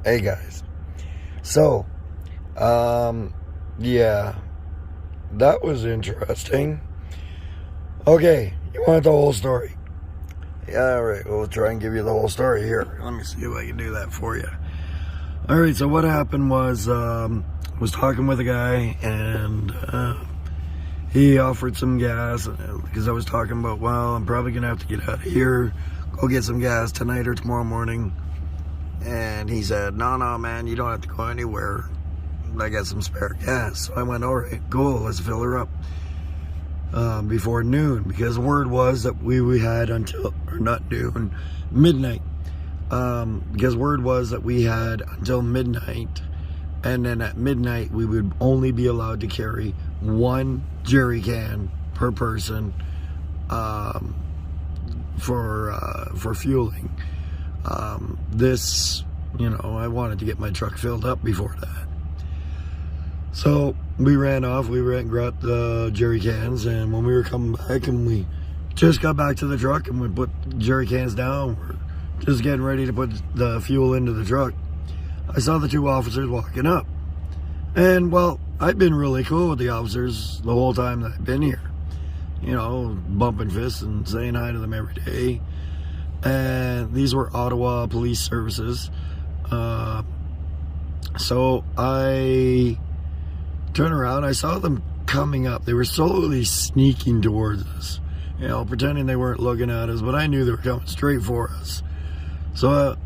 Hey guys. So, yeah, that was interesting. Okay, you want the whole story? Yeah, alright, we'll try and give you the whole story here. Let me see if I can do that for you. Alright, so what happened was talking with a guy, and he offered some gas, because I was talking about, well, I'm probably gonna have to get out of here, go get some gas tonight or tomorrow morning. And he said, no, man, you don't have to go anywhere. I got some spare gas. So I went, all right, cool, let's fill her up before noon. Because word was that we had until, or not noon, midnight. Because word was that we had until midnight. And then at midnight, we would only be allowed to carry one jerry can per person for fueling. I wanted to get my truck filled up before that. So we ran off, and got the jerry cans, and when we were coming back and we just got back to the truck and we put jerry cans down, we're just getting ready to put the fuel into the truck, I saw the two officers walking up. And well, I've been really cool with the officers the whole time that I've been here. Bumping fists and saying hi to them every day. And these were Ottawa Police Services. So I turned around, I saw them coming up. They were slowly sneaking towards us, pretending they weren't looking at us, but I knew they were coming straight for us. So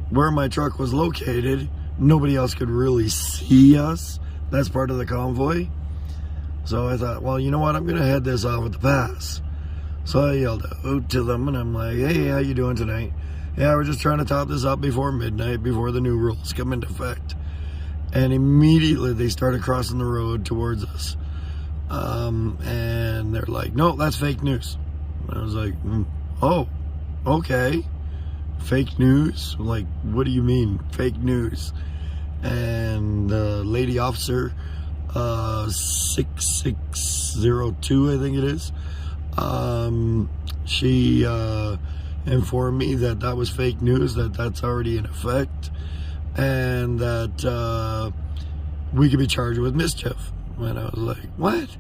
where my truck was located, nobody else could really see us. That's part of the convoy. So I thought, well, you know what? I'm going to head this off at the pass. So I yelled out to them, and I'm like, hey, how you doing tonight? Yeah, we're just trying to top this up before midnight, before the new rules come into effect. And immediately they started crossing the road towards us. And they're like, no, that's fake news. And I was like, oh, okay. Fake news? Like, what do you mean, fake news? And the lady officer, 6602, I think it is, she informed me that was fake news, that's already in effect, and that we could be charged with mischief. And I was like, what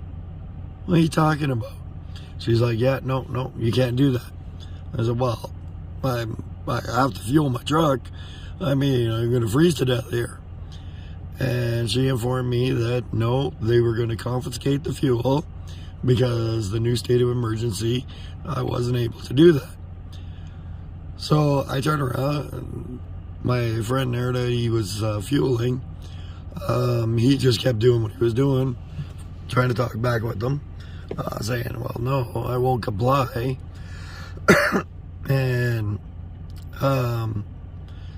are you talking about? She's like, yeah, no, you can't do that. I said, well, I have to fuel my truck. I'm going to freeze to death here. And she informed me that no, they were going to confiscate the fuel because the new state of emergency, I wasn't able to do that. So I turned around, and my friend there that he was fueling, he just kept doing what he was doing, trying to talk back with them, saying, well, no, I won't comply. And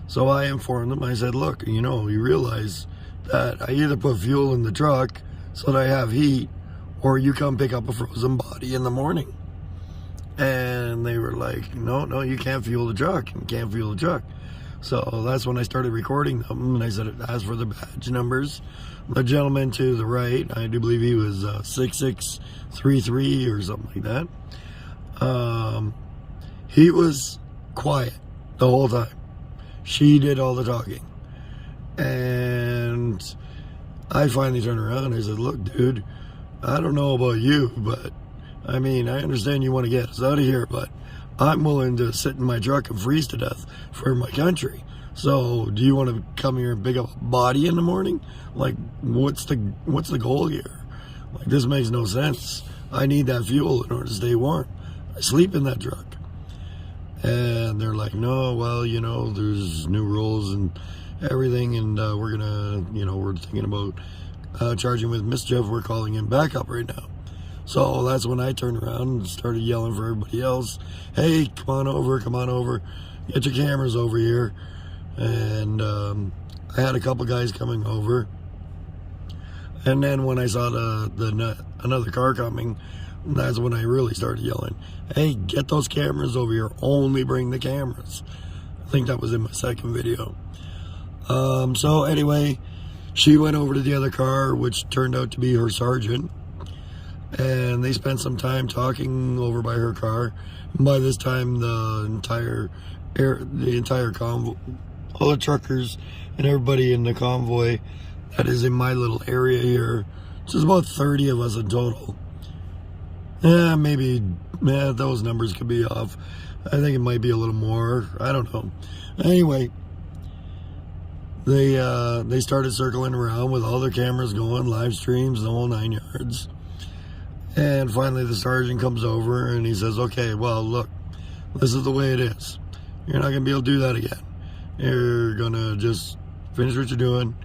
so I informed them, I said, look, you realize that I either put fuel in the truck so that I have heat, or you come pick up a frozen body in the morning. And they were like, no, you can't fuel the truck. You can't fuel the truck. So that's when I started recording them, and I said, as for the badge numbers, the gentleman to the right, I do believe he was 6633 or something like that. He was quiet the whole time. She did all the talking. And I finally turned around and I said, look, dude, I don't know about you, but I understand you want to get us out of here, but I'm willing to sit in my truck and freeze to death for my country. So do you want to come here and pick up a body in the morning? Like, what's the goal here? Like, this makes no sense. I need that fuel in order to stay warm. I sleep in that truck. And they're like, no, well, there's new rules and everything, and we're gonna, we're thinking about charging with mischief. We're calling in backup right now. So that's when I turned around and started yelling for everybody else, hey, come on over, get your cameras over here. And I had a couple guys coming over, and then when I saw another car coming, that's when I really started yelling, hey, get those cameras over here, only bring the cameras. I think that was in my second video. So anyway, she went over to the other car, which turned out to be her sergeant, and they spent some time talking over by her car. And by this time, the entire convoy, all the truckers and everybody in the convoy that is in my little area here. There's about 30 of us in total. Yeah, maybe those numbers could be off. I think it might be a little more. I don't know. Anyway, they started circling around with all their cameras going, live streams, the whole 9 yards. And finally the sergeant comes over and he says, okay, well, look, this is the way it is. You're not going to be able to do that again. You're going to just finish what you're doing.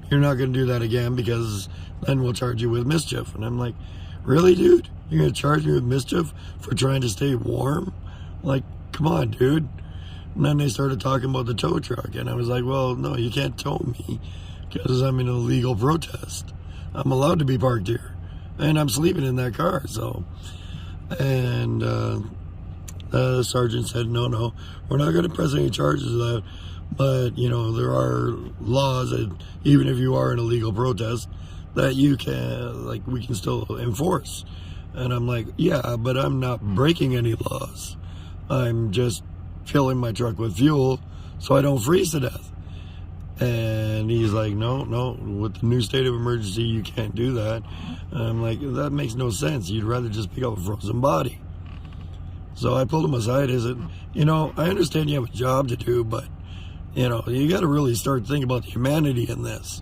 You're not going to do that again because then we'll charge you with mischief. And I'm like, really, dude? You're going to charge me with mischief for trying to stay warm? Like, come on, dude. And then they started talking about the tow truck. And I was like, well, no, you can't tow me because I'm in a legal protest. I'm allowed to be parked here. And I'm sleeping in that car, so. And the sergeant said, no, we're not going to press any charges of that. But, you know, there are laws that even if you are in a legal protest, that you can, like, we can still enforce. And I'm like, yeah, but I'm not breaking any laws. I'm just filling my truck with fuel so I don't freeze to death. And he's like, no, with the new state of emergency, you can't do that. And I'm like, that makes no sense. You'd rather just pick up a frozen body. So I pulled him aside. I said, you know, I understand you have a job to do, but, you know, you got to really start thinking about the humanity in this.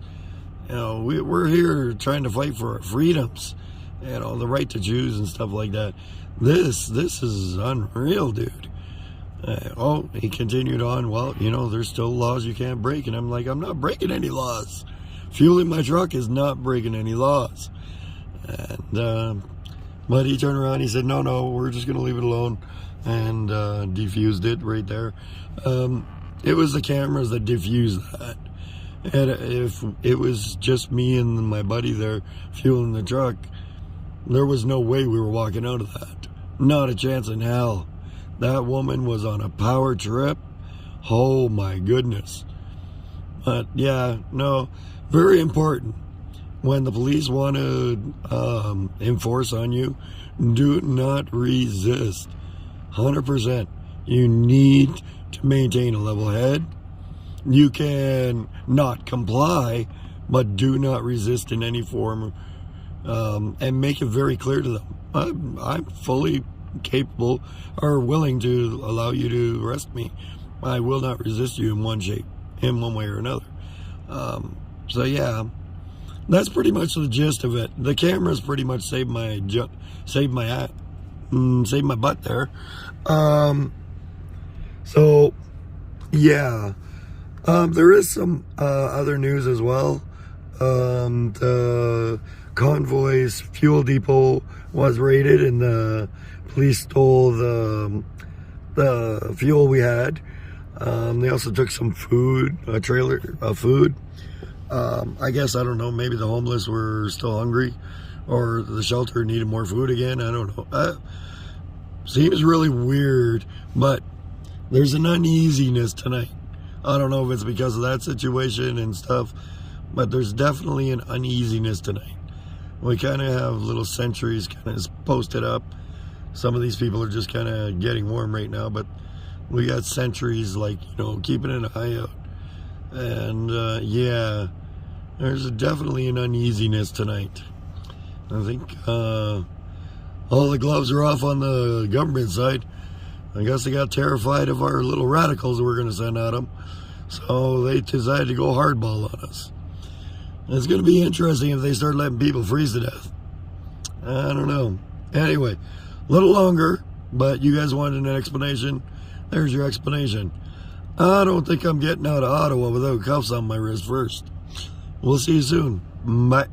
You know, we're here trying to fight for our freedoms, you know, the right to choose and stuff like that. This is unreal, dude. He continued on, well, you know, there's still laws you can't break. And I'm like, I'm not breaking any laws. Fueling my truck is not breaking any laws. And, but he turned around, he said, no, we're just going to leave it alone. And defused it right there. It was the cameras that diffused that. And if it was just me and my buddy there fueling the truck, there was no way we were walking out of that. Not a chance in hell. That woman was on a power trip. Oh my goodness. But yeah, no, very important. When the police want to enforce on you, do not resist. 100%. You need to maintain a level head. You can not comply, but do not resist in any form, and make it very clear to them. I'm fully capable or willing to allow you to arrest me. I will not resist you in one way or another. So yeah, that's pretty much the gist of it. The cameras pretty much saved my butt there. So yeah, there is some other news as well. The convoy's fuel depot was raided and the police stole the fuel we had. They also took some food, a trailer of food. I guess, I don't know, maybe the homeless were still hungry or the shelter needed more food again. I don't know. Seems really weird, but there's an uneasiness tonight. I don't know if it's because of that situation and stuff, but there's definitely an uneasiness tonight. We kind of have little sentries kind of posted up. Some of these people are just kind of getting warm right now, but we got sentries, like, you know, keeping an eye out. And yeah, there's definitely an uneasiness tonight. I think all the gloves are off on the government side. I guess they got terrified of our little radicals that we're going to send at them. So they decided to go hardball on us. And it's going to be interesting if they start letting people freeze to death. I don't know. Anyway, a little longer, but you guys wanted an explanation. There's your explanation. I don't think I'm getting out of Ottawa without cuffs on my wrist first. We'll see you soon. Bye.